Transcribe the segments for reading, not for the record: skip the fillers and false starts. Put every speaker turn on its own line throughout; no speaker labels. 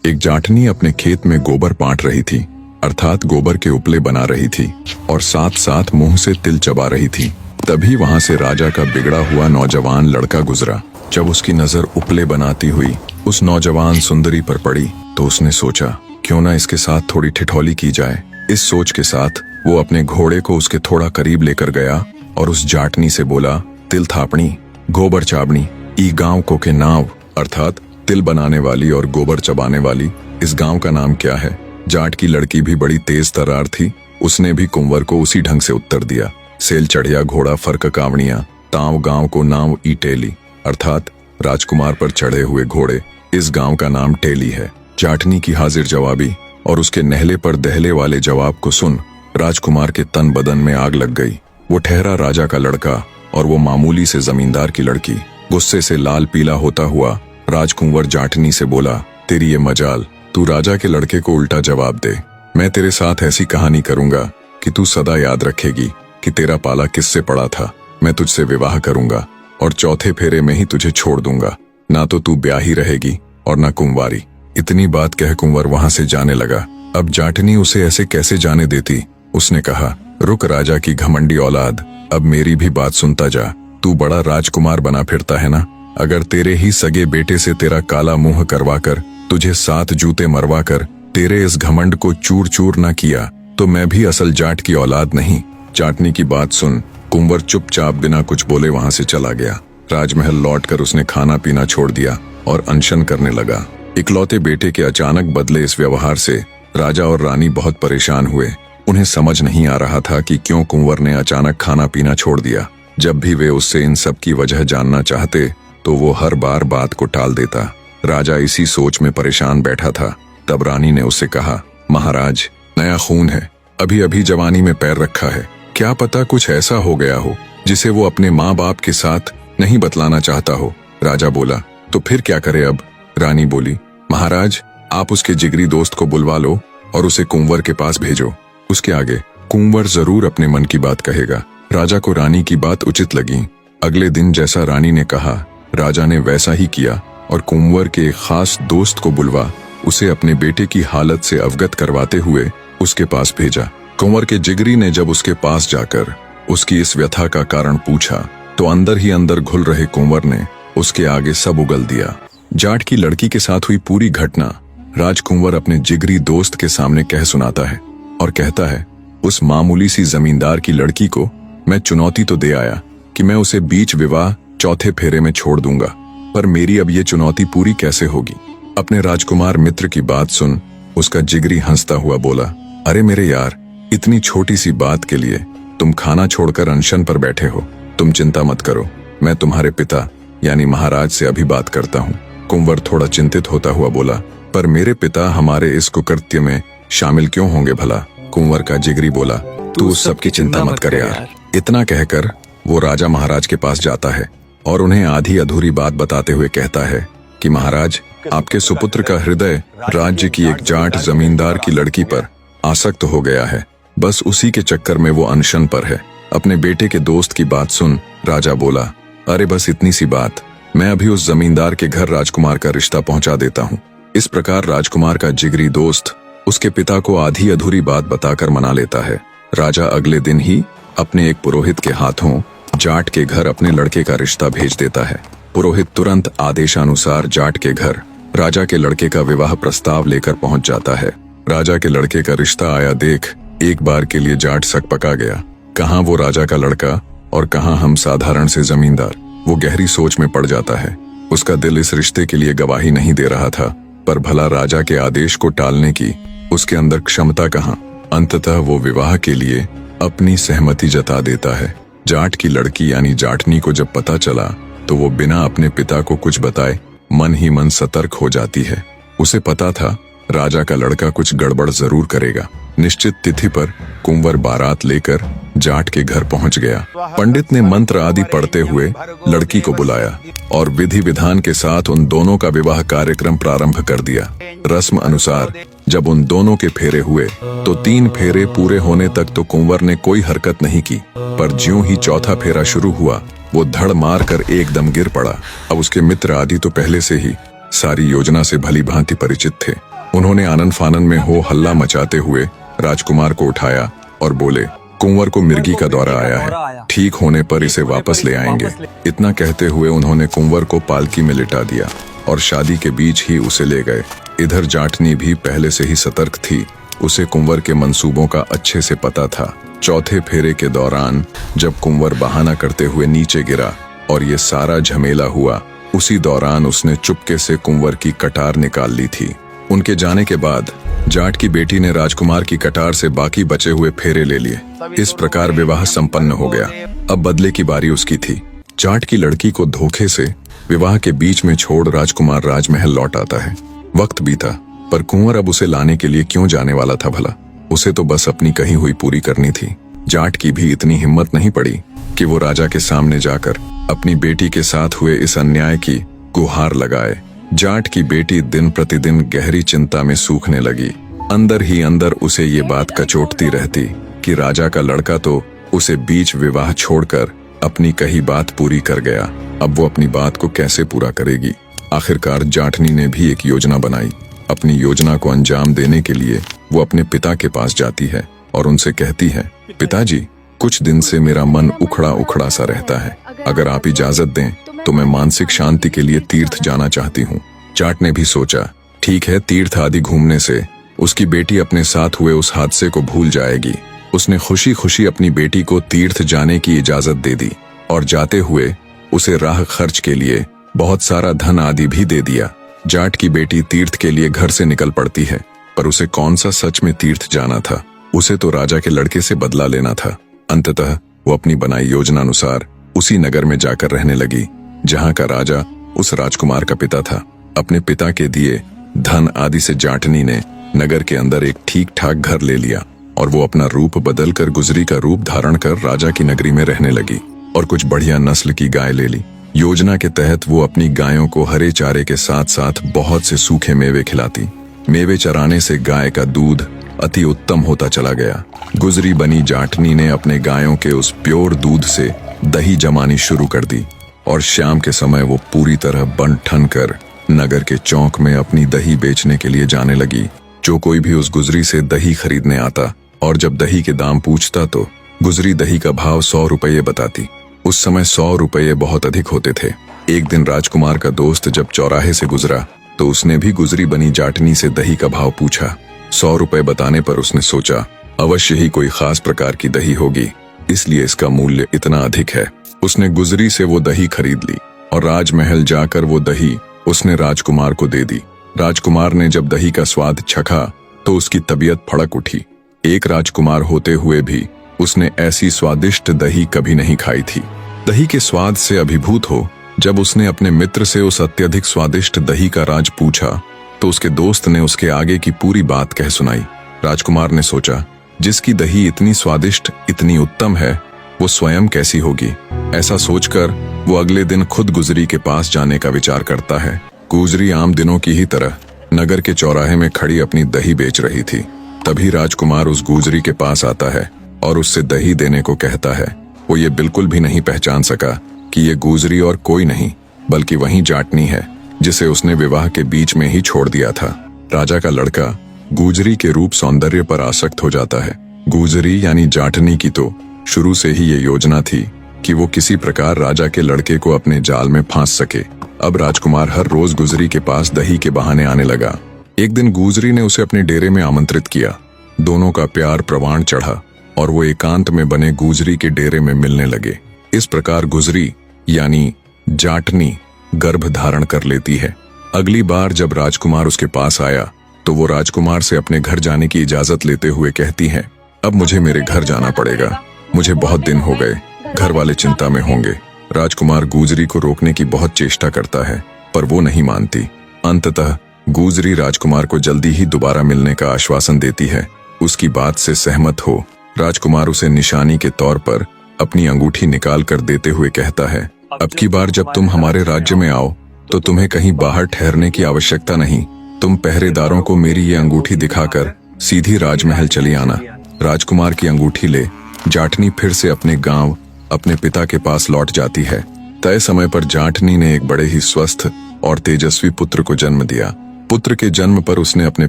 एक जाटनी अपने खेत में गोबर पाट रही थी, अर्थात गोबर के उपले बना रही थी और साथ साथ मुंह से तिल चबा रही थी। तभी वहां से राजा का बिगड़ा हुआ नौजवान लड़का गुजरा। जब उसकी नजर उपले बनाती हुई उस नौजवान सुंदरी पर पड़ी तो उसने सोचा, क्यों ना इसके साथ थोड़ी ठिठौली की जाए। इस सोच के साथ वो अपने घोड़े को उसके थोड़ा करीब लेकर गया और उस जाटनी से बोला, तिल थापणी गोबर चाबणी ई गांव को के नाव, अर्थात तिल बनाने वाली और गोबर चबाने वाली इस गांव का नाम क्या है। जाट की लड़की भी बड़ी तेज तर्रार थी, उसने भी कुंवर को उसी ढंग से उत्तर दिया, सेल चढ़िया घोड़ा फर्क कावड़िया ताव गांव को नाम ई टेली, अर्थात राजकुमार पर चढ़े हुए घोड़े इस गांव का नाम टेली है। जाटनी की हाजिर जवाबी और उसके नहले पर दहले वाले जवाब को सुन राजकुमार के तन बदन में आग लग गई। वो ठहरा राजा का लड़का और वो मामूली से जमींदार की लड़की। गुस्से से लाल पीला होता हुआ राजकुंवर जाटनी से बोला, तेरी ये मजाल, तू राजा के लड़के को उल्टा जवाब दे। मैं तेरे साथ ऐसी कहानी करूंगा कि तू सदा याद रखेगी कि तेरा पाला किससे पड़ा था। मैं तुझसे विवाह करूंगा और चौथे फेरे में ही तुझे छोड़ दूंगा। ना तो तू ब्याही रहेगी और ना कुंवारी। इतनी बात कह कुंवर वहां से जाने लगा। अब जाटनी उसे ऐसे कैसे जाने देती। उसने कहा, रुक राजा की घमंडी औलाद, अब मेरी भी बात सुनता जा। तू बड़ा राजकुमार बना फिरता है ना। अगर तेरे ही सगे बेटे से तेरा काला मुंह करवाकर, तुझे 7 जूते मरवाकर तेरे इस घमंड को चूर चूर ना किया तो मैं भी असल जाट की औलाद नहीं। जाटनी की बात सुन कुंवर चुपचाप बिना कुछ बोले वहां से चला गया। राजमहल लौटकर उसने खाना पीना छोड़ दिया और अनशन करने लगा। इकलौते बेटे के अचानक बदले इस व्यवहार से राजा और रानी बहुत परेशान हुए। उन्हें समझ नहीं आ रहा था कि क्यों कुंवर ने अचानक खाना पीना छोड़ दिया। जब भी वे उससे इन सब की वजह जानना चाहते तो वो हर बार बात को टाल देता। राजा इसी सोच में परेशान बैठा था। तब रानी ने उससे कहा, महाराज, नया खून है, अभी अभी जवानी में पैर रखा है, क्या पता कुछ ऐसा हो गया हो जिसे वो अपने माँ बाप के साथ नहीं बतलाना चाहता हो। राजा बोला, तो फिर क्या करे अब। रानी बोली, महाराज, आप उसके जिगरी दोस्त को बुलवा लो और उसे कुंवर के पास भेजो। उसके आगे कुंवर जरूर अपने मन की बात कहेगा। राजा को रानी की बात उचित लगी। अगले दिन जैसा रानी ने कहा राजा ने वैसा ही किया और कुंवर के खास दोस्त को बुलवा उसे अपने बेटे की हालत से अवगत करवाते हुए उसके पास भेजा। कुंवर के जिगरी ने जब उसके पास जाकर उसकी इस व्यथा का कारण पूछा तो अंदर ही अंदर घुल रहे कुंवर ने उसके आगे सब उगल दिया। जाट की लड़की के साथ हुई पूरी घटना राजकुंवर अपने जिगरी दोस्त के सामने कह सुनाता है और कहता है, उस मामूली सी जमींदार की लड़की को मैं चुनौती तो दे आया कि मैं उसे बीच विवाह चौथे फेरे में छोड़ दूंगा, पर मेरी अब ये चुनौती पूरी कैसे होगी। अपने राजकुमार मित्र की बात सुन उसका जिगरी हंसता हुआ बोला, अरे मेरे यार, इतनी छोटी सी बात के लिए तुम खाना छोड़कर अनशन पर बैठे हो। तुम चिंता मत करो, मैं तुम्हारे पिता यानी महाराज से अभी बात करता हूँ। कुंवर थोड़ा चिंतित होता हुआ बोला, पर मेरे पिता हमारे इस कुकृत्य में शामिल क्यों होंगे भला। कुंवर का जिगरी बोला, तू उस सब की चिंता मत कर यार। इतना कहकर वो राजा महाराज के पास जाता है और उन्हें आधी अधूरी बात बताते हुए कहता है कि महाराज, आपके सुपुत्र का हृदय राज्य की एक जाट जमींदार की लड़की पर आसक्त हो गया है। बस उसी के चक्कर में वो अनशन पर है। अपने बेटे के दोस्त की बात सुन राजा बोला, अरे बस इतनी सी बात, मैं अभी उस जमींदार के घर राजकुमार का रिश्ता पहुंचा देता हूँ। इस प्रकार राजकुमार का जिगरी दोस्त उसके पिता को आधी अधूरी बात बताकर मना लेता है। राजा अगले दिन ही अपने एक पुरोहित के हाथों जाट के घर अपने लड़के का रिश्ता भेज देता है। पुरोहित तुरंत आदेशानुसार जाट के घर राजा के लड़के का विवाह प्रस्ताव लेकर पहुंच जाता है। राजा के लड़के का रिश्ता आया देख एक बार के लिए जाट सक पका गया। कहाँ वो राजा का लड़का और कहाँ हम साधारण से जमींदार। वो गहरी सोच में पड़ जाता है। उसका दिल इस रिश्ते के लिए गवाही नहीं दे रहा था, पर भला राजा के आदेश को टालने की उसके अंदर क्षमता कहाँ। अंततः वो विवाह के लिए अपनी सहमति जता देता है। जाट की लड़की यानी जाटनी को जब पता चला तो वो बिना अपने पिता को कुछ बताए मन ही मन सतर्क हो जाती है। उसे पता था राजा का लड़का कुछ गड़बड़ जरूर करेगा। निश्चित तिथि पर कुंवर बारात लेकर जाट के घर पहुंच गया। पंडित ने मंत्र आदि पढ़ते हुए लड़की को बुलाया और विधि विधान के साथ उन दोनों का विवाह कार्यक्रम प्रारंभ कर दिया। रस्म अनुसार जब उन दोनों के फेरे हुए तो 3 फेरे पूरे होने तक तो कुंवर ने कोई हरकत नहीं की, पर ज्यों ही चौथा फेरा शुरू हुआ वो धड़ मार कर एकदम गिर पड़ा। अब उसके मित्र आदि तो पहले से ही सारी योजना से भली भांति परिचित थे। उन्होंने आनन फानन में हो हल्ला मचाते हुए राजकुमार को उठाया और बोले, कुंवर को मिर्गी का दौरा आया है, ठीक होने पर इसे वापस ले आएंगे। इतना कहते हुए उन्होंने कुंवर को पालकी में लिटा दिया और शादी के बीच ही उसे ले गए। इधर जाटनी भी पहले से ही सतर्क थी, उसे कुंवर के मंसूबों का अच्छे से पता था। चौथे फेरे के दौरान जब कुंवर बहाना करते हुए नीचे गिरा और ये सारा झमेला हुआ, उसी दौरान उसने चुपके से कुंवर की कटार निकाल ली थी। उनके जाने के बाद जाट की बेटी ने राजकुमार की कटार से बाकी बचे हुए फेरे ले लिए। इस प्रकार विवाह संपन्न हो गया। अब बदले की बारी उसकी थी। जाट की लड़की को धोखे से विवाह के बीच में छोड़ राजकुमार राजमहल लौट आता है। वक्त बीता, पर कुंवर अब उसे लाने के लिए क्यों जाने वाला था भला? उसे तो बस अपनी कही हुई पूरी करनी थी। जाट की भी इतनी हिम्मत नहीं पड़ी कि वो राजा के सामने जाकर अपनी बेटी के साथ हुए इस अन्याय की गुहार लगाए। जाट की बेटी दिन प्रतिदिन गहरी चिंता में सूखने लगी। अंदर ही अंदर उसे ये बात कचोटती रहती कि राजा का लड़का तो उसे बीच विवाह छोड़कर अपनी कही बात पूरी कर गया। अब वो अपनी बात को कैसे पूरा करेगी? आखिरकार जाटनी ने भी एक योजना बनाई। अपनी योजना को अंजाम देने के लिए वो अपने पिता के पास जाती है और उनसे कहती है, पिताजी, कुछ दिन से मेरा मन उखड़ा उखड़ा सा रहता है। अगर आप इजाजत दें तो मैं मानसिक शांति के लिए तीर्थ जाना चाहती हूँ। जाट ने भी सोचा, ठीक है, तीर्थ आदि घूमने से उसकी बेटी अपने साथ हुए उस हादसे को भूल जाएगी। उसने खुशी खुशी अपनी बेटी को तीर्थ जाने की इजाजत दे दी और जाते हुए उसे राह खर्च के लिए बहुत सारा धन आदि भी दे दिया। जाट की बेटी तीर्थ के लिए घर से निकल पड़ती है, पर उसे कौन सा सच में तीर्थ जाना था? उसे तो राजा के लड़के से बदला लेना था। अंततः वो अपनी बनाई योजना अनुसार उसी नगर में जाकर रहने लगी जहां का राजा उस राजकुमार का पिता था। अपने पिता के दिए धन आदि से जाटनी ने नगर के अंदर एक ठीक ठाक घर ले लिया और वो अपना रूप बदलकर गुजरी का रूप धारण कर राजा की नगरी में रहने लगी और कुछ बढ़िया नस्ल की गाय ले ली। योजना के तहत वो अपनी गायों को हरे चारे के साथ साथ बहुत से सूखे मेवे खिलाती। मेवे चराने से गाय का दूध अति उत्तम होता चला गया। गुजरी बनी जाटनी ने अपने गायों के उस प्योर दूध से दही जमानी शुरू कर दी और शाम के समय वो पूरी तरह बन ठन कर नगर के चौक में अपनी दही बेचने के लिए जाने लगी। जो कोई भी उस गुजरी से दही खरीदने आता और जब दही के दाम पूछता तो गुजरी दही का भाव 100 रुपये बताती। उस समय 100 रुपये बहुत अधिक होते थे। एक दिन राजकुमार का दोस्त जब चौराहे से गुजरा तो उसने भी गुजरी बनी जाटनी से दही का भाव पूछा। 100 रुपये बताने पर उसने सोचा, अवश्य ही कोई खास प्रकार की दही होगी, इसलिए इसका मूल्य इतना अधिक है। उसने गुजरी से वो दही खरीद ली और राजमहल जाकर वो दही उसने राजकुमार को दे दी। राजकुमार ने जब दही का स्वाद चखा तो उसकी तबीयत फड़क उठी। एक राजकुमार होते हुए भी उसने ऐसी स्वादिष्ट दही कभी नहीं खाई थी। दही के स्वाद से अभिभूत हो जब उसने अपने मित्र से उस अत्यधिक स्वादिष्ट दही का राज पूछा तो उसके दोस्त ने उसके आगे की पूरी बात कह सुनाई। राजकुमार ने सोचा, जिसकी दही इतनी स्वादिष्ट, इतनी उत्तम है, वो स्वयं कैसी होगी? ऐसा सोचकर वो अगले दिन खुद गुजरी के पास जाने का विचार करता है। गुजरी आम दिनों की ही तरह नगर के चौराहे में खड़ी अपनी दही बेच रही थी। तभी राजकुमार उस गुजरी के पास आता है और उससे दही देने को कहता है। वो ये बिल्कुल भी नहीं पहचान सका कि ये गुजरी और कोई नहीं बल्कि वही जाटनी है जिसे उसने विवाह के बीच में ही छोड़ दिया था। राजा का लड़का गुजरी के रूप सौंदर्य पर आसक्त हो जाता है। गुजरी यानी जाटनी की तो शुरू से ही ये योजना थी कि वो किसी प्रकार राजा के लड़के को अपने जाल में फांस सके। अब राजकुमार हर रोज गुजरी के पास दही के बहाने आने लगा। एक दिन गुजरी ने उसे अपने डेरे में आमंत्रित किया। दोनों का प्यार प्रवान चढ़ा और वो एकांत में बने गुजरी के डेरे में मिलने लगे। इस प्रकार गुजरी यानी जाटनी गर्भ धारण कर लेती है। अगली बार जब राजकुमार उसके पास आया तो वो राजकुमार से अपने घर जाने की इजाजत लेते हुए कहती है, अब मुझे मेरे घर जाना पड़ेगा, मुझे बहुत दिन हो गए, घर वाले चिंता में होंगे। राजकुमार गुजरी को रोकने की बहुत चेष्टा करता है पर वो नहीं मानती। अंततः गुजरी राजकुमार को जल्दी ही दोबारा मिलने का आश्वासन देती है। उसकी बात से सहमत हो राजकुमार उसे निशानी के तौर पर अपनी अंगूठी निकाल कर देते हुए कहता है, अब की बार जब तुम हमारे राज्य में आओ तो तुम्हें कहीं बाहर ठहरने की आवश्यकता नहीं। तुम पहरेदारों को मेरी ये अंगूठी दिखाकर सीधी राजमहल चली आना। राजकुमार की अंगूठी ले जाटनी फिर से अपने गांव अपने पिता के पास लौट जाती है। तय समय पर जाटनी ने एक बड़े ही स्वस्थ और तेजस्वी पुत्र को जन्म दिया। पुत्र के जन्म पर उसने अपने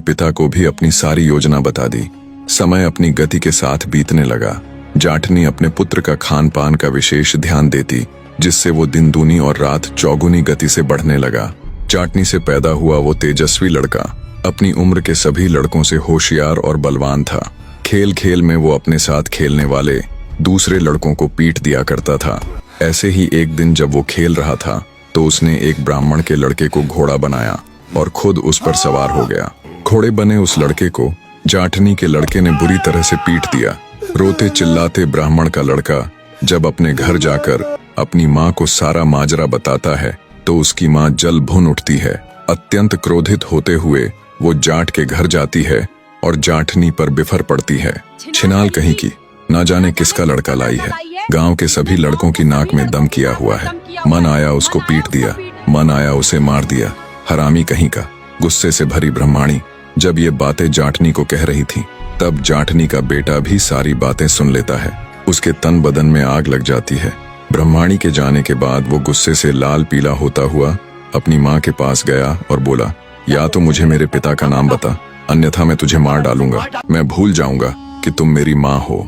पिता को भी अपनी सारी योजना बता दी। समय अपनी गति के साथ बीतने लगा। जाटनी अपने पुत्र का खान पान का विशेष ध्यान देती, जिससे वो दिन दूनी और रात चौगुनी गति से बढ़ने लगा। जाटनी से पैदा हुआ वो तेजस्वी लड़का अपनी उम्र के सभी लड़कों से होशियार और बलवान था। खेल खेल में वो अपने साथ खेलने वाले दूसरे लड़कों को पीट दिया करता था। ऐसे ही एक दिन जब वो खेल रहा था तो उसने एक ब्राह्मण के लड़के को घोड़ा बनाया और खुद उस पर सवार हो गया। घोड़े बने उस लड़के को जाटनी के लड़के ने बुरी तरह से पीट दिया। रोते चिल्लाते ब्राह्मण का लड़का जब अपने घर जाकर अपनी माँ को सारा माजरा बताता है तो उसकी माँ जल भुन उठती है। अत्यंत क्रोधित होते हुए वो जाट के घर जाती है और जाटनी पर बिफर पड़ती है। छिनाल कहीं की, ना जाने किसका लड़का लाई है। गांव के सभी लड़कों की नाक में दम किया हुआ है। मन आया उसको पीट दिया, मन आया उसे मार दिया। हरामी कहीं का। गुस्से से भरी ब्रह्माणी जब ये बातें जाटनी को कह रही थी, तब जाटनी का बेटा भी सारी बातें सुन लेता है। उसके तन बदन में आग लग जाती है। ब्रह्माणी के जाने के बाद वो गुस्से से लाल पीला होता हुआ अपनी माँ के पास गया और बोला, या तो मुझे मेरे पिता का नाम बता, अन्यथा मैं तुझे मार डालूंगा। मैं भूल जाऊंगा कि तुम मेरी माँ हो।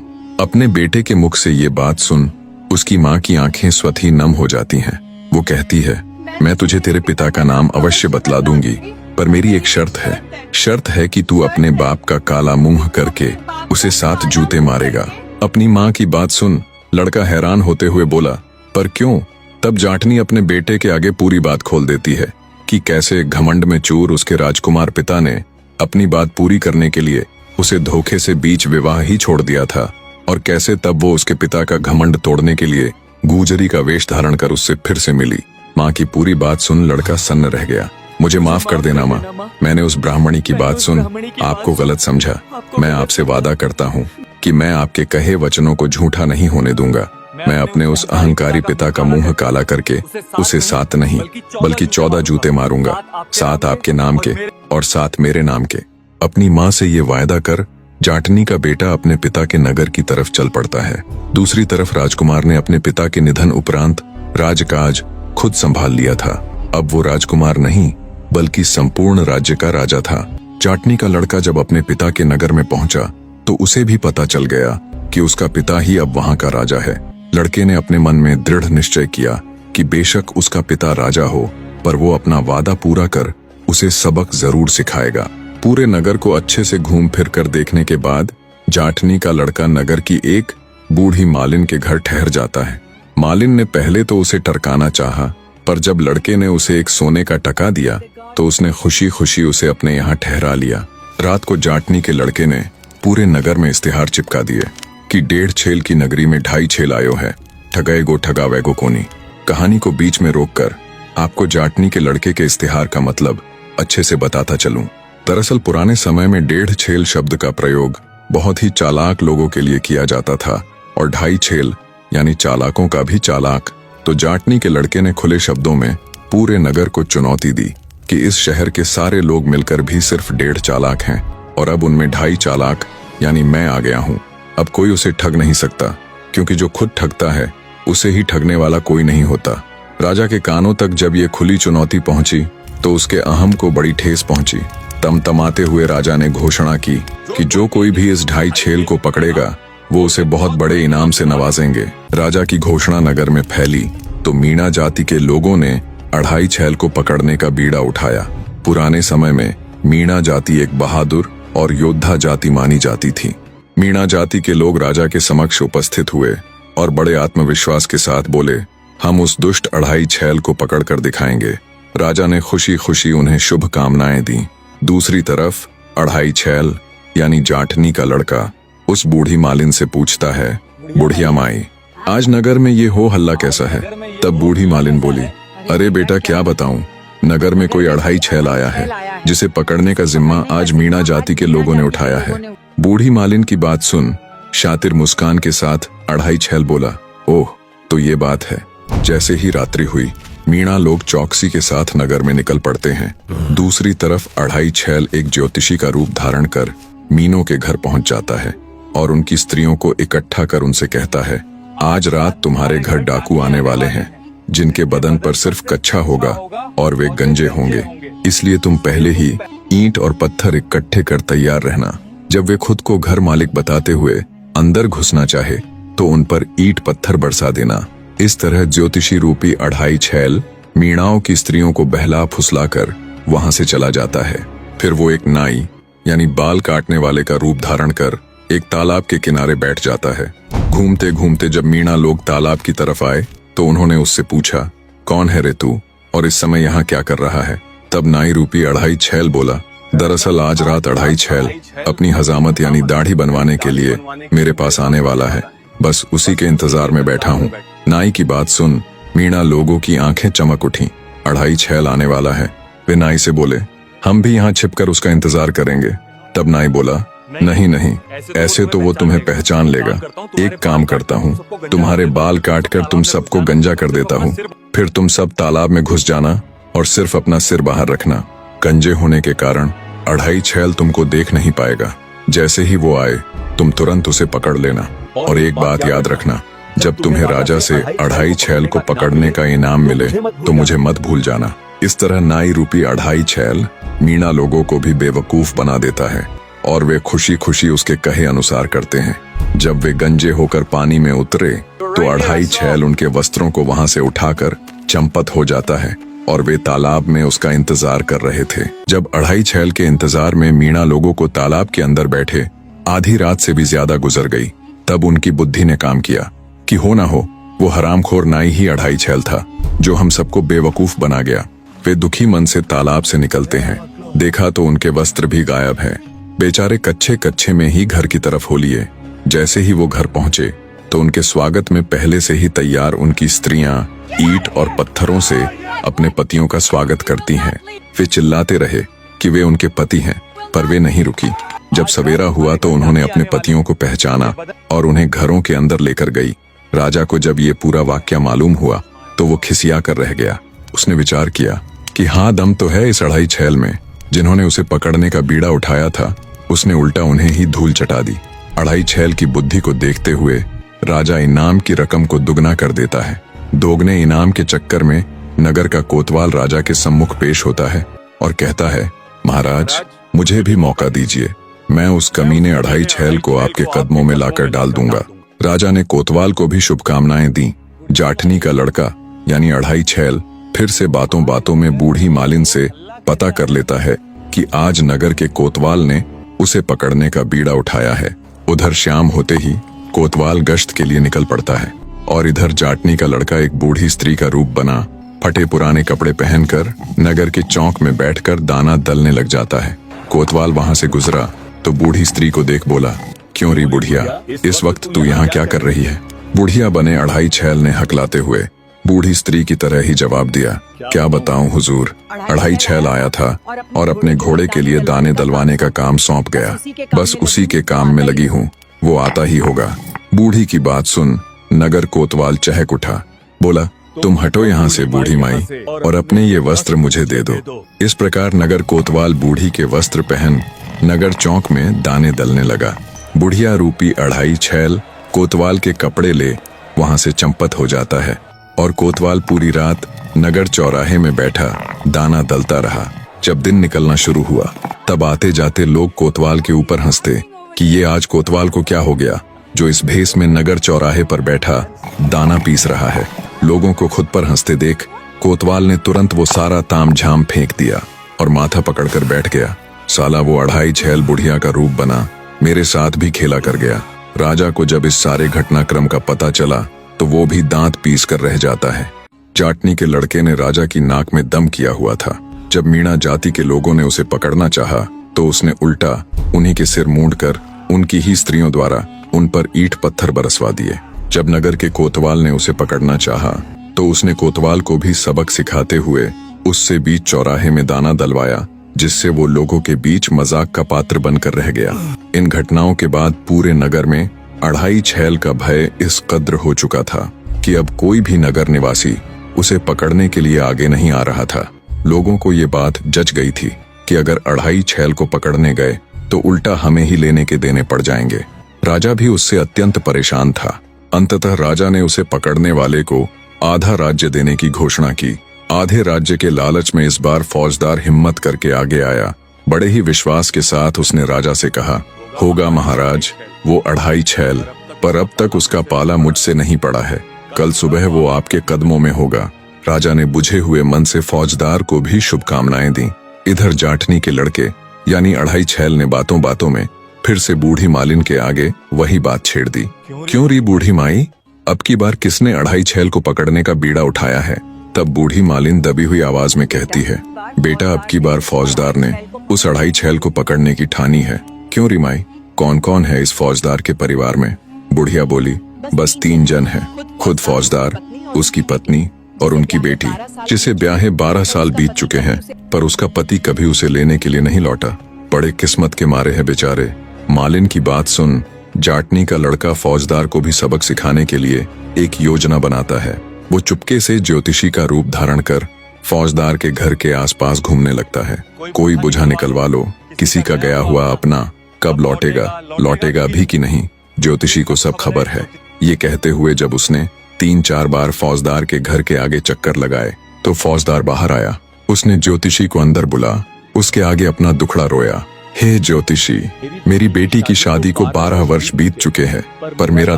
अपने बेटे के मुख से ये बात सुन उसकी माँ की आंखें स्वतः ही नम हो जाती हैं। वो कहती है, मैं तुझे तेरे पिता का नाम अवश्य बतला दूंगी, पर मेरी एक शर्त है कि तू अपने बाप का काला मुंह करके उसे 7 जूते मारेगा। अपनी माँ की बात सुन लड़का हैरान होते हुए बोला, पर क्यों? तब जाटनी अपने बेटे के आगे पूरी बात खोल देती है कि कैसे घमंड में चूर उसके राजकुमार पिता ने अपनी बात पूरी करने के लिए उसे धोखे से बीच विवाह ही छोड़ दिया था, और कैसे तब वो उसके पिता का घमंड तोड़ने के लिए गुजरी का वेश धारण कर उससे फिर से मिली। माँ की पूरी बात सुन लड़का सन्न रह गया। मुझे माफ कर देना माँ, मैंने उस ब्राह्मणी की बात सुन आपको गलत समझा। मैं आपसे वादा करता हूँ कि मैं आपके कहे वचनों को झूठा नहीं होने दूंगा। मैं अपने उस अहंकारी पिता का मुंह काला करके उसे 7 नहीं बल्कि 14 जूते मारूंगा, 7 आपके नाम के और 7 मेरे नाम के। अपनी माँ से ये वायदा कर जाटनी का बेटा अपने पिता के नगर की तरफ चल पड़ता है। दूसरी तरफ राजकुमार ने अपने पिता के निधन उपरांत राजकाज खुद संभाल लिया था। अब वो राजकुमार नहीं बल्कि संपूर्ण राज्य का राजा था। जाटनी का लड़का जब अपने पिता के नगर में पहुंचा तो उसे भी पता चल गया कि उसका पिता ही अब वहां का राजा है। लड़के ने अपने मन में दृढ़ निश्चय किया कि बेशक उसका पिता राजा हो, पर वो अपना वादा पूरा कर उसे सबक जरूर सिखाएगा। पूरे नगर को अच्छे से घूम फिर कर देखने के बाद जाटनी का लड़का नगर की एक बूढ़ी मालिन के घर ठहर जाता है। मालिन ने पहले तो उसे टरकाना चाहा, पर जब लड़के ने उसे एक सोने का टका दिया तो उसने खुशी खुशी उसे अपने यहाँ ठहरा लिया। रात को जाटनी के लड़के ने पूरे नगर में इश्तिहार चिपका दिए कि 1.5 छेल की नगरी में 2.5 छेल आयो है, ठगाए गो ठगावे गो कोनी। कहानी को बीच में रोककर आपको जाटनी के लड़के के इश्तिहार का मतलब अच्छे से बताता चलूं। दरअसल पुराने समय में 1.5 छेल शब्द का प्रयोग बहुत ही चालाक लोगों के लिए किया जाता था, और 2.5 छेल यानी चालाकों का भी चालाक। तो जाटनी के लड़के ने खुले शब्दों में पूरे नगर को चुनौती दी कि इस शहर के सारे लोग मिलकर भी सिर्फ 1.5 चालाक हैं, और अब उनमें 2.5 चालाक यानी मैं आ गया हूँ। अब कोई उसे ठग नहीं सकता, क्योंकि जो खुद ठगता है उसे ही ठगने वाला कोई नहीं होता। राजा के कानों तक जब ये खुली चुनौती पहुंची तो उसके अहम को बड़ी ठेस पहुंची। तमतमाते हुए राजा ने घोषणा की कि जो कोई भी इस 2.5 छेल को पकड़ेगा वो उसे बहुत बड़े इनाम से नवाजेंगे। राजा की घोषणा नगर में फैली तो मीणा जाति के लोगों ने 2.5 छेल को पकड़ने का बीड़ा उठाया। पुराने समय में मीणा जाति एक बहादुर और योद्धा जाति मानी जाती थी। मीणा जाति के लोग राजा के समक्ष उपस्थित हुए और बड़े आत्मविश्वास के साथ बोले, हम उस दुष्ट 2.5 छेल को पकड़ कर दिखाएंगे। राजा ने खुशी खुशी उन्हें शुभ कामनाएं दी। दूसरी तरफ 2.5 छेल यानी जाटनी का लड़का उस बूढ़ी मालिन से पूछता है, बुढ़िया माई, आज नगर में ये हो हल्ला कैसा है? तब बूढ़ी मालिन बोली, अरे बेटा क्या बताऊं, नगर में कोई 2.5 छेल आया है जिसे पकड़ने का जिम्मा आज मीणा जाति के लोगों ने उठाया है। बूढ़ी मालिन की बात सुन शातिर मुस्कान के साथ 2.5 छेल बोला, ओह तो ये बात है। जैसे ही रात्रि हुई मीणा लोग चौकसी के साथ नगर में निकल पड़ते हैं। दूसरी तरफ 2.5 छेल एक ज्योतिषी का रूप धारण कर मीनों के घर पहुंच जाता है और उनकी स्त्रियों को इकट्ठा कर उनसे कहता है, आज रात तुम्हारे घर डाकू आने वाले हैं जिनके बदन पर सिर्फ कच्छा होगा और वे गंजे होंगे। इसलिए तुम पहले ही ईंट और पत्थर इकट्ठे कर तैयार रहना। जब वे खुद को घर मालिक बताते हुए अंदर घुसना चाहे तो उन पर ईंट पत्थर बरसा देना। इस तरह ज्योतिषी रूपी अढ़ाई छैल मीणाओं की स्त्रियों को बहला फुसलाकर वहां से चला जाता है। फिर वो एक नाई यानी बाल काटने वाले का रूप धारण कर एक तालाब के किनारे बैठ जाता है। घूमते घूमते जब मीणा लोग तालाब की तरफ आए तो उन्होंने उससे पूछा, कौन है रे तू और इस समय यहाँ क्या कर रहा है? तब नाई रूपी अढ़ाई छैल बोला, दरअसल आज रात अढ़ाई छैल अपनी हजामत यानी दाढ़ी बनवाने के लिए मेरे पास आने वाला है, बस उसी के इंतजार में बैठा हूँ। नाई की बात सुन मीणा लोगों की आंखें चमक उठी। अढ़ाई छैल आने वाला है। वे नाई से बोले, हम भी यहाँ छिपकर उसका इंतजार करेंगे। तब नाई बोला, नहीं नहीं, ऐसे तो वो तुम्हें पहचान लेगा। एक काम करता हूँ, तुम्हारे बाल काटकर तुम सबको गंजा कर देता हूँ, फिर तुम सब तालाब में घुस जाना और सिर्फ अपना सिर बाहर रखना। गंजे होने के कारण अढ़ाई छैल तुमको देख नहीं पाएगा। जैसे ही वो आए तुम तुरंत उसे पकड़ लेना। और एक बात याद रखना, जब तुम्हें राजा से अढ़ाई छैल को पकड़ने का इनाम मिले तो मुझे मत भूल जाना। इस तरह नाई रूपी अढ़ाई छैल मीणा लोगों को भी बेवकूफ बना देता है और वे खुशी खुशी उसके कहे अनुसार करते हैं। जब वे गंजे होकर पानी में उतरे तो अढ़ाई छैल उनके वस्त्रों को वहां से उठाकर चंपत हो जाता है और वे तालाब में उसका इंतजार कर रहे थे। जब अढ़ाई छैल के इंतजार में मीणा लोगों को तालाब के अंदर बैठे आधी रात से भी ज्यादा गुजर गई, तब उनकी बुद्धि ने काम किया कि हो ना हो वो हरामखोर नाई ही अढ़ाई छैल था जो हम सबको बेवकूफ बना गया। वे दुखी मन से तालाब से निकलते हैं। देखा तो उनके वस्त्र भी गायब हैं। बेचारे कच्चे कच्चे में ही घर की तरफ हो लिए। जैसे ही वो घर पहुंचे तो उनके स्वागत में पहले से ही तैयार उनकी स्त्रियां ईंट और पत्थरों से अपने पतियों का स्वागत करती हैं। वे चिल्लाते रहे कि वे उनके पति हैं, पर वे नहीं रुकी। जब सवेरा हुआ तो उन्होंने अपने पतियों को पहचाना और उन्हें घरों के अंदर लेकर गई। राजा को जब ये पूरा वाक्या मालूम हुआ तो वो खिसिया कर रह गया। उसने विचार किया कि हाँ, दम तो है इस अढ़ाई छैल में। जिन्होंने उसे पकड़ने का बीड़ा उठाया था उसने उल्टा उन्हें ही धूल चटा दी। अढ़ाई छैल की बुद्धि को देखते हुए राजा इनाम की रकम को दुगना कर देता है। दोगुने इनाम के चक्कर में नगर का कोतवाल राजा के सम्मुख पेश होता है और कहता है, महाराज मुझे भी मौका दीजिए, मैं उस कमीने अढ़ाई छैल को आपके कदमों में लाकर डाल दूंगा। राजा ने कोतवाल को भी शुभकामनाएं दी। जाठनी का लड़का यानी अढ़ाई छैल फिर से बातों बातों में बूढ़ी मालिन से पता कर लेता है कि आज नगर के कोतवाल ने उसे पकड़ने का बीड़ा उठाया है। उधर शाम होते ही कोतवाल गश्त के लिए निकल पड़ता है और इधर जाटनी का लड़का एक बूढ़ी स्त्री का रूप बना फटे पुराने कपड़े पहनकर नगर के चौक में बैठकर दाना दलने लग जाता है। कोतवाल वहां से गुजरा तो बूढ़ी स्त्री को देख बोला, क्यों री बुढ़िया, इस वक्त तू यहाँ क्या कर रही है? बुढ़िया बने अढ़ाई छैल ने हकलाते हुए बूढ़ी स्त्री की तरह ही जवाब दिया, क्या बताऊं हुजूर, अढ़ाई छैल आया था और अपने घोड़े के लिए दाने दलवाने का काम सौंप गया, बस उसी के काम में लगी हूँ, वो आता ही होगा। बूढ़ी की बात सुन नगर कोतवाल चहक उठा, बोला, तुम हटो यहाँ से बूढ़ी माई और अपने ये वस्त्र मुझे दे दो। इस प्रकार नगर कोतवाल बूढ़ी के वस्त्र पहन नगर चौक में दाने दलने लगा। बुढ़िया रूपी अढ़ाई छैल कोतवाल के कपड़े ले वहां से चंपत हो जाता है और कोतवाल पूरी रात नगर चौराहे में बैठा दाना दलता रहा। जब दिन निकलना शुरू हुआ तब आते जाते लोग कोतवाल के ऊपर हंसते कि ये आज कोतवाल को क्या हो गया जो इस भेष में नगर चौराहे पर बैठा दाना पीस रहा है। लोगों को खुद पर हंसते देख कोतवाल ने तुरंत वो सारा ताम झाम फेंक दिया और माथा पकड़कर बैठ गया। साला वो अढ़ाई छैल बुढ़िया का रूप बना मेरे साथ भी खेला कर गया। राजा को जब इस सारे घटनाक्रम का पता चला तो वो भी दांत पीस कर रह जाता है। जाटनी के लड़के ने राजा की नाक में दम किया हुआ था। जब मीणा जाति के लोगों ने उसे पकड़ना चाहा तो उसने उल्टा उन्हीं के सिर मूंडकर उनकी ही स्त्रियों द्वारा उन पर ईंट पत्थर बरसवा दिए। जब नगर के कोतवाल ने उसे पकड़ना चाहा तो उसने कोतवाल को भी सबक सिखाते हुए उससे बीच चौराहे में दाना दलवाया, जिससे वो लोगों के बीच मजाक का पात्र बनकर रह गया। इन घटनाओं के बाद पूरे नगर में अढ़ाई छैल का भय इस कद्र हो चुका था कि अब कोई भी नगर निवासी उसे पकड़ने के लिए आगे नहीं आ रहा था। लोगों को ये बात जच गई थी कि अगर अढ़ाई छैल को पकड़ने गए तो उल्टा हमें ही लेने के देने पड़ जाएंगे। राजा भी उससे अत्यंत परेशान था। अंततः राजा ने उसे पकड़ने वाले को आधा राज्य देने की घोषणा की आधे राज्य के लालच में इस बार फौजदार हिम्मत करके आगे आया। बड़े ही विश्वास के साथ उसने राजा से कहा, होगा महाराज, वो 2.5 छैल, पर अब तक उसका पाला मुझसे नहीं पड़ा है। कल सुबह वो आपके कदमों में होगा। राजा ने बुझे हुए मन से फौजदार को भी शुभकामनाएं दी। इधर जाटनी के लड़के यानी 2.5 छैल ने बातों बातों में फिर से बूढ़ी मालिन के आगे वही बात छेड़ दी। क्यों री बूढ़ी माई, अब की बार किसने 2.5 छैल को पकड़ने का बीड़ा उठाया है? तब बूढ़ी मालिन दबी हुई आवाज में कहती है, बेटा अब की बार फौजदार ने उस 2.5 छैल को पकड़ने की ठानी है। क्यों री माई, कौन कौन है इस फौजदार के परिवार में? बुढ़िया बोली, बस 3 जन है, खुद फौजदार, उसकी पत्नी और उनकी बेटी, जिसे ब्याहे 12 साल बीत चुके हैं, पर उसका पति कभी उसे लेने के लिए नहीं लौटा। बड़े किस्मत के मारे हैं बेचारे। मालिन की बात सुन जाटनी का लड़का फौजदार को भी सबक सिखाने के लिए एक योजना बनाता है। वो चुपके से ज्योतिषी का रूप धारण कर फौजदार के घर के आसपास घूमने लगता है। कोई बुझा निकलवा लो, किसी का गया हुआ अपना कब लौटेगा भी कि नहीं, ज्योतिषी को सब खबर है। ये कहते हुए जब उसने 3-4 बार फौजदार के घर के आगे चक्कर लगाए तो फौजदार बाहर आया। उसने ज्योतिषी को अंदर बुला उसके आगे अपना दुखड़ा रोया। हे ज्योतिषी, मेरी बेटी की शादी को 12 वर्ष बीत चुके हैं, पर मेरा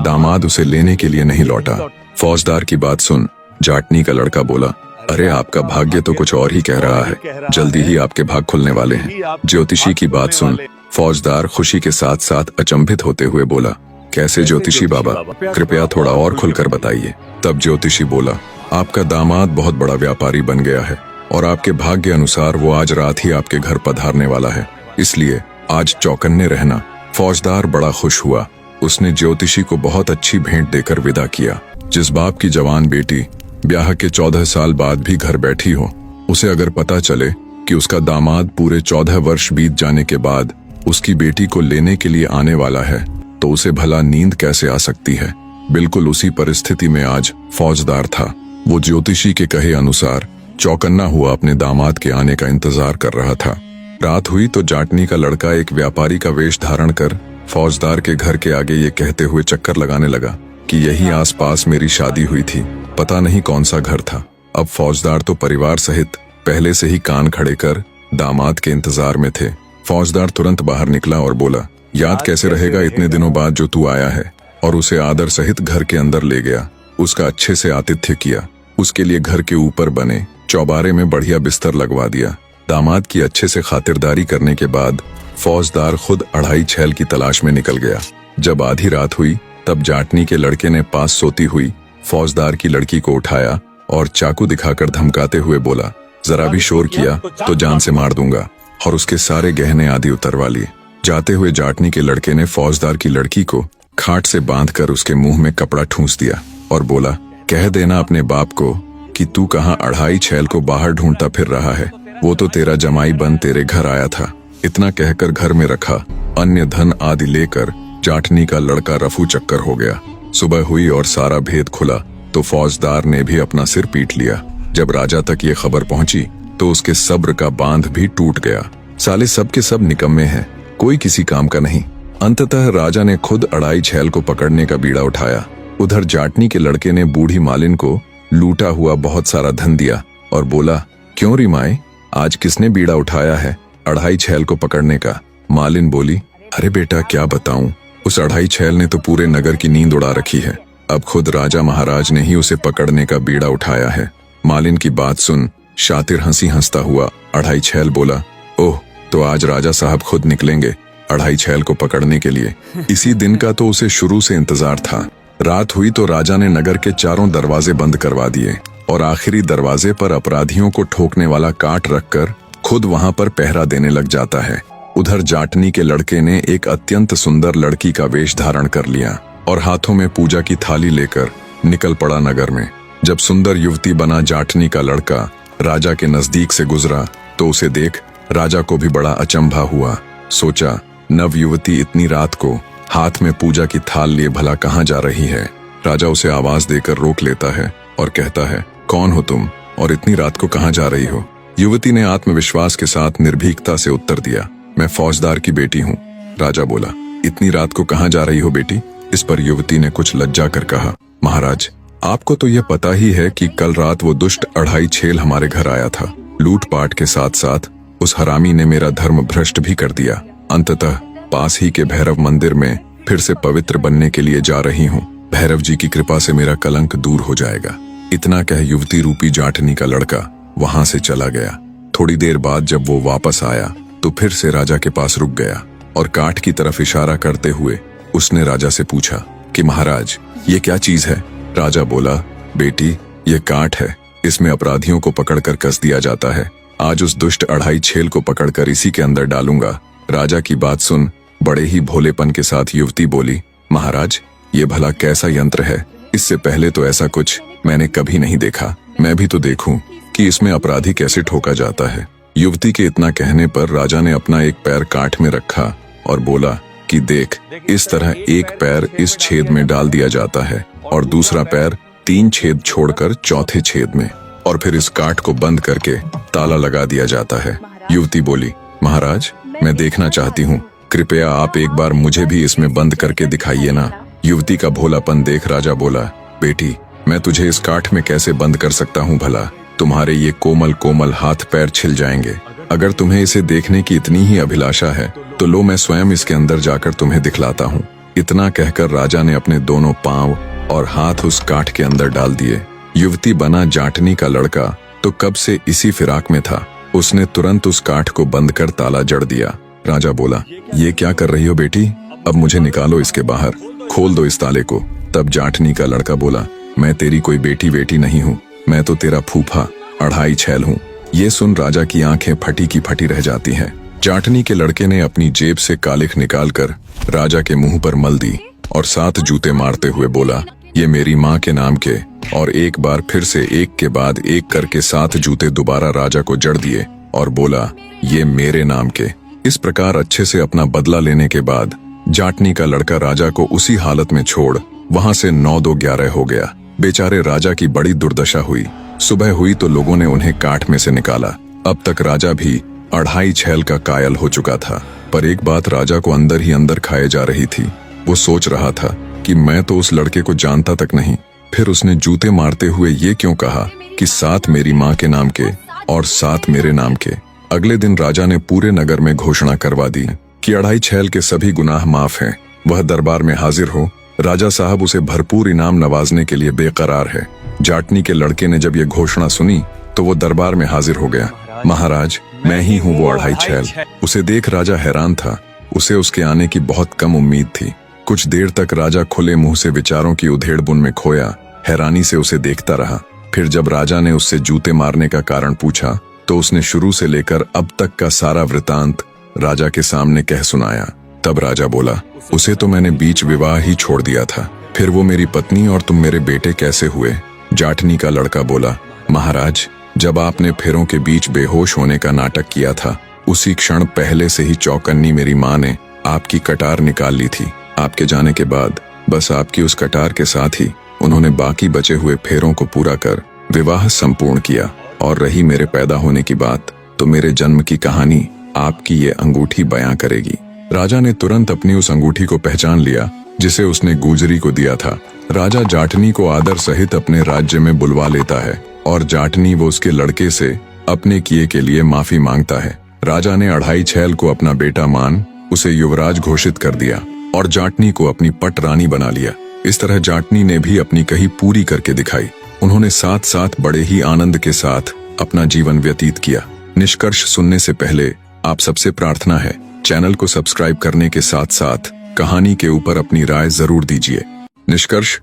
दामाद उसे लेने के लिए नहीं लौटा। फौजदार की बात सुन जाटनी का लड़का बोला, अरे आपका भाग्य तो कुछ और ही कह रहा है, जल्दी ही आपके भाग खुलने वाले हैं। ज्योतिषी की बात सुन फौजदार खुशी के साथ साथ अचंभित होते हुए बोला, कैसे ज्योतिषी बाबा, कृपया थोड़ा और खुलकर बताइए। तब ज्योतिषी बोला, आपका दामाद बहुत बड़ा व्यापारी बन गया है और आपके भाग्य अनुसार वो आज रात ही आपके घर पधारने वाला है, इसलिए आज चौकन्ने रहना। फौजदार बड़ा खुश हुआ। उसने ज्योतिषी को बहुत अच्छी भेंट देकर विदा किया। जिस बाप की जवान बेटी ब्याह के 14 साल बाद भी घर बैठी हो, उसे अगर पता चले कि उसका दामाद पूरे 14 वर्ष बीत जाने के बाद उसकी बेटी को लेने के लिए आने वाला है, तो उसे भला नींद कैसे आ सकती है। बिल्कुल उसी परिस्थिति में आज फौजदार था। वो ज्योतिषी के कहे अनुसार चौकन्ना हुआ अपने दामाद के आने का इंतजार कर रहा था। रात हुई तो जाटनी का लड़का एक व्यापारी का वेश धारण कर फौजदार के घर के आगे ये कहते हुए चक्कर लगाने लगा कि यही आसपास मेरी शादी हुई थी, पता नहीं कौन सा घर था। अब फौजदार तो परिवार सहित पहले से ही कान खड़े कर दामाद के इंतजार में थे। फौजदार तुरंत बाहर निकला और बोला, याद कैसे रहेगा इतने दिनों बाद जो तू आया है, और उसे आदर सहित घर के अंदर ले गया। उसका अच्छे से आतिथ्य किया, उसके लिए घर के ऊपर बने चौबारे में बढ़िया बिस्तर लगवा दिया। दामाद की अच्छे से खातिरदारी करने के बाद फौजदार खुद 2.5 छैल की तलाश में निकल गया। जब आधी रात हुई तब जाटनी के लड़के ने पास सोती हुई फौजदार की लड़की को उठाया और चाकू दिखाकर धमकाते हुए बोला, जरा भी शोर किया तो जान से मार दूंगा, और उसके सारे गहने आदि उतरवा लिए। जाते हुए जाटनी के लड़के ने फौजदार की लड़की को खाट से बांधकर उसके मुंह में कपड़ा ठूंस दिया और बोला, कह देना अपने बाप को कि तू कहाँ 2.5 छैल को बाहर ढूंढता फिर रहा है, वो तो तेरा जमाई बन तेरे घर आया था। इतना कहकर घर में रखा अन्य धन आदि लेकर जाटनी का लड़का रफू चक्कर हो गया। सुबह हुई और सारा भेद खुला तो फौजदार ने भी अपना सिर पीट लिया। जब राजा तक ये खबर पहुंची तो उसके सब्र का बांध भी टूट गया। साले सब के सब निकम्मे हैं, कोई किसी काम का नहीं। अंततः राजा ने खुद 2.5 छैल को पकड़ने का बीड़ा उठाया। उधर जाटनी के लड़के ने बूढ़ी मालिन को लूटा हुआ बहुत सारा धन दिया और बोला, क्यों री माए, आज किसने बीड़ा उठाया है 2.5 छैल को पकड़ने का? मालिन बोली, अरे बेटा क्या बताऊं, उस 2.5 छैल ने तो पूरे नगर की नींद उड़ा रखी है। अब खुद राजा महाराज ने ही उसे पकड़ने का बीड़ा उठाया है। मालिन की बात सुन शातिर हंसी हंसता हुआ 2.5 छैल बोला, ओह, तो आज राजा साहब खुद निकलेंगे 2.5 छैल को पकड़ने के लिए। इसी दिन का तो उसे शुरू से इंतजार था। रात हुई तो राजा ने नगर के चारों दरवाजे बंद करवा दिए और आखिरी दरवाजे पर अपराधियों को ठोकने वाला काट रखकर खुद वहां पर पहरा देने लग जाता है। उधर जाटनी के लड़के ने एक अत्यंत सुंदर लड़की का वेश धारण कर लिया और हाथों में पूजा की थाली लेकर निकल पड़ा नगर में। जब सुंदर युवती बना जाटनी का लड़का राजा के नजदीक से गुजरा तो उसे देख राजा को भी बड़ा अचंभा हुआ। सोचा, नव युवती इतनी रात को हाथ में पूजा की थाल लिए भला कहाँ जा रही है। राजा उसे आवाज देकर रोक लेता है और कहता है, कौन हो तुम और इतनी रात को कहाँ जा रही हो? युवती ने आत्मविश्वास के साथ निर्भीकता से उत्तर दिया, मैं फौजदार की बेटी हूँ। राजा बोला, इतनी रात को कहाँ जा रही हो बेटी? इस पर युवती ने कुछ लज्जा कर कहा, महाराज आपको तो यह पता ही है कि कल रात वो दुष्ट अढ़ाई छेल हमारे घर आया था। लूटपाट के साथ साथ उस हरामी ने मेरा धर्म भ्रष्ट भी कर दिया। अंततः पास ही के भैरव मंदिर में फिर से पवित्र बनने के लिए जा रही हूँ। भैरव जी की कृपा से मेरा कलंक दूर हो जाएगा। इतना कह युवती रूपी जाटनी का लड़का वहां से चला गया। थोड़ी देर बाद जब वो वापस आया तो फिर से राजा के पास रुक गया और काठ की तरफ इशारा करते हुए उसने राजा से पूछा कि महाराज ये क्या चीज है। राजा बोला, बेटी ये काठ है, इसमें अपराधियों को पकड़कर कस दिया जाता है। आज उस दुष्ट अढ़ाई छेल को पकड़कर इसी के अंदर डालूंगा। राजा की बात सुन बड़े ही भोलेपन के साथ युवती बोली, महाराज ये भला कैसा यंत्र है, इससे पहले तो ऐसा कुछ मैंने कभी नहीं देखा। मैं भी तो देखूं कि इसमें अपराधी कैसे ठोका जाता है। युवती के इतना कहने पर राजा ने अपना एक पैर काठ में रखा और बोला कि देख, इस तरह एक पैर इस छेद में डाल दिया जाता है और दूसरा पैर 3 छेद छोड़कर चौथे छेद में, और फिर इस काठ को बंद करके ताला लगा दिया जाता है। युवती बोली, महाराज मैं देखना चाहती हूँ, कृपया आप एक बार मुझे भी इसमें बंद करके दिखाइए ना। युवती का भोलापन देख राजा बोला, बेटी मैं तुझे इस काठ में कैसे बंद कर सकता हूँ भला, तुम्हारे ये कोमल कोमल हाथ पैर छिल जाएंगे। अगर तुम्हें इसे देखने की इतनी ही अभिलाषा है तो लो मैं स्वयं इसके अंदर जाकर तुम्हें दिखलाता हूँ। इतना कहकर राजा ने अपने दोनों पांव और हाथ उस काठ के अंदर डाल दिए। युवती बना जाटनी का लड़का तो कब से इसी फिराक में था। उसने तुरंत उस काठ को बंद कर ताला जड़ दिया। राजा बोला, ये क्या कर रही हो बेटी, अब मुझे निकालो इसके बाहर, खोल दो इस ताले को। तब जाटनी का लड़का बोला, मैं तेरी कोई बेटी बेटी नहीं हूँ, मैं तो तेरा फूफा अढ़ाई छेल हूँ। ये सुन राजा की आंखें फटी की फटी रह जाती हैं। जाटनी के लड़के ने अपनी जेब से कालिख निकालकर राजा के मुंह पर मल दी और 7 जूते मारते हुए बोला, ये मेरी माँ के नाम के। और एक बार फिर से एक के बाद एक करके 7 जूते दोबारा राजा को जड़ दिए और बोला, ये मेरे नाम के। इस प्रकार अच्छे से अपना बदला लेने के बाद जाटनी का लड़का राजा को उसी हालत में छोड़ वहां से 9-2-11 हो गया। बेचारे राजा की बड़ी दुर्दशा हुई। सुबह हुई तो लोगों ने उन्हें काठ में से निकाला। अब तक राजा भी अढ़ाई छेल का कायल हो चुका था, पर एक बात राजा को अंदर ही अंदर खाए जा रही थी। वो सोच रहा था कि मैं तो उस लड़के को जानता तक नहीं, फिर उसने जूते मारते हुए ये क्यों कहा कि 7 मेरी माँ के नाम के और 7 मेरे नाम के। अगले दिन राजा ने पूरे नगर में घोषणा करवा दी कि अढ़ाई छेल के सभी गुनाह माफ हैं। वह दरबार में हाजिर हो, राजा साहब उसे भरपूर इनाम नवाजने के लिए बेकरार है। जाटनी के लड़के ने जब ये घोषणा सुनी तो वो दरबार में हाजिर हो गया। महाराज मैं ही हूँ वो अढ़ाई छेल। उसे देख राजा हैरान था। उसे उसके आने की बहुत कम उम्मीद थी। कुछ देर तक राजा खुले मुंह से विचारों की उधेड़-बुन में खोया हैरानी से उसे देखता रहा। फिर जब राजा ने उससे जूते मारने का कारण पूछा तो उसने शुरू से लेकर अब तक का सारा वृतांत राजा के सामने कह सुनाया। तब राजा बोला, उसे तो मैंने बीच विवाह ही छोड़ दिया था, फिर वो मेरी पत्नी और तुम मेरे बेटे कैसे हुए। जाटनी का लड़का बोला, महाराज जब आपने फेरों के बीच बेहोश होने का नाटक किया था उसी क्षण पहले से ही चौकन्नी मेरी माँ ने आपकी कटार निकाल ली थी। आपके जाने के बाद बस आपकी उस कटार के साथ ही उन्होंने बाकी बचे हुए फेरों को पूरा कर विवाह संपूर्ण किया। और रही मेरे पैदा होने की बात तो मेरे जन्म की कहानी आपकी ये अंगूठी बयां करेगी। राजा ने तुरंत अपनी उस अंगूठी को पहचान लिया जिसे उसने गुजरी को दिया था। राजा जाटनी को आदर सहित अपने राज्य में बुलवा लेता है और जाटनी वो उसके लड़के से अपने किए के लिए माफी मांगता है। राजा ने अढ़ाई छेल को अपना बेटा मान उसे युवराज घोषित कर दिया और जाटनी को अपनी पट रानी बना लिया। इस तरह जाटनी ने भी अपनी कही पूरी करके दिखाई। उन्होंने साथ साथ बड़े ही आनंद के साथ अपना जीवन व्यतीत किया। निष्कर्ष सुनने से पहले आप सबसे प्रार्थना है, चैनल को सब्सक्राइब करने के साथ साथ कहानी के ऊपर अपनी राय जरूर दीजिए। निष्कर्ष,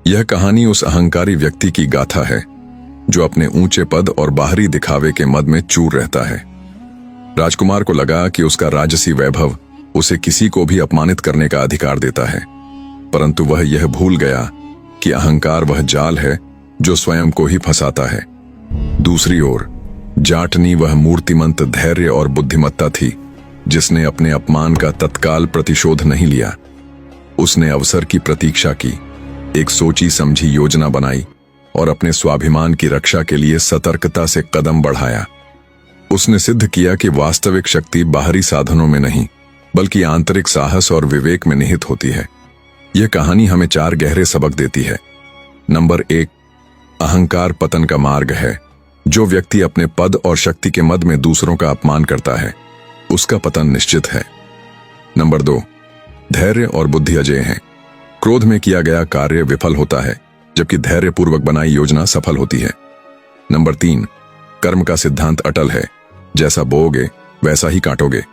यह कहानी उस अहंकारी व्यक्ति की गाथा है जो अपने ऊंचे पद और बाहरी दिखावे के मद में चूर रहता है। राजकुमार को लगा कि उसका राजसी वैभव उसे किसी को भी अपमानित करने का अधिकार देता है, परंतु वह यह भूल गया कि अहंकार वह जाल है जो स्वयं को ही फंसाता है। दूसरी ओर जाटनी वह मूर्तिमंत धैर्य और बुद्धिमत्ता थी जिसने अपने अपमान का तत्काल प्रतिशोध नहीं लिया। उसने अवसर की प्रतीक्षा की, एक सोची समझी योजना बनाई और अपने स्वाभिमान की रक्षा के लिए सतर्कता से कदम बढ़ाया। उसने सिद्ध किया कि वास्तविक शक्ति बाहरी साधनों में नहीं बल्कि आंतरिक साहस और विवेक में निहित होती है। यह कहानी हमें 4 गहरे सबक देती है। नंबर 1, अहंकार पतन का मार्ग है। जो व्यक्ति अपने पद और शक्ति के मद में दूसरों का अपमान करता है, उसका पतन निश्चित है। नंबर 2, धैर्य और बुद्धि अजेय हैं। क्रोध में किया गया कार्य विफल होता है, जबकि धैर्यपूर्वक बनाई योजना सफल होती है। नंबर 3, कर्म का सिद्धांत अटल है। जैसा बोओगे वैसा ही काटोगे।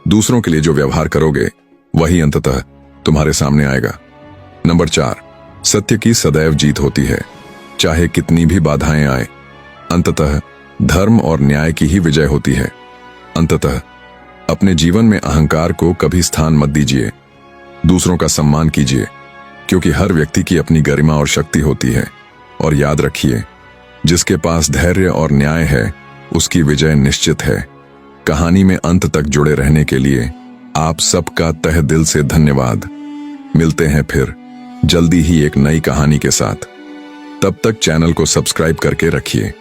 दूसरों के लिए जो व्यवहार करोगे वही अंततः तुम्हारे सामने आएगा। नंबर 4, सत्य की सदैव जीत होती है। चाहे कितनी भी बाधाएं आए, अंततः धर्म और न्याय की ही विजय होती है। अंततः अपने जीवन में अहंकार को कभी स्थान मत दीजिए। दूसरों का सम्मान कीजिए, क्योंकि हर व्यक्ति की अपनी गरिमा और शक्ति होती है। और याद रखिए, जिसके पास धैर्य और न्याय है, उसकी विजय निश्चित है। कहानी में अंत तक जुड़े रहने के लिए आप सबका तहे दिल से धन्यवाद। मिलते हैं फिर जल्दी ही एक नई कहानी के साथ। तब तक चैनल को सब्सक्राइब करके रखिए।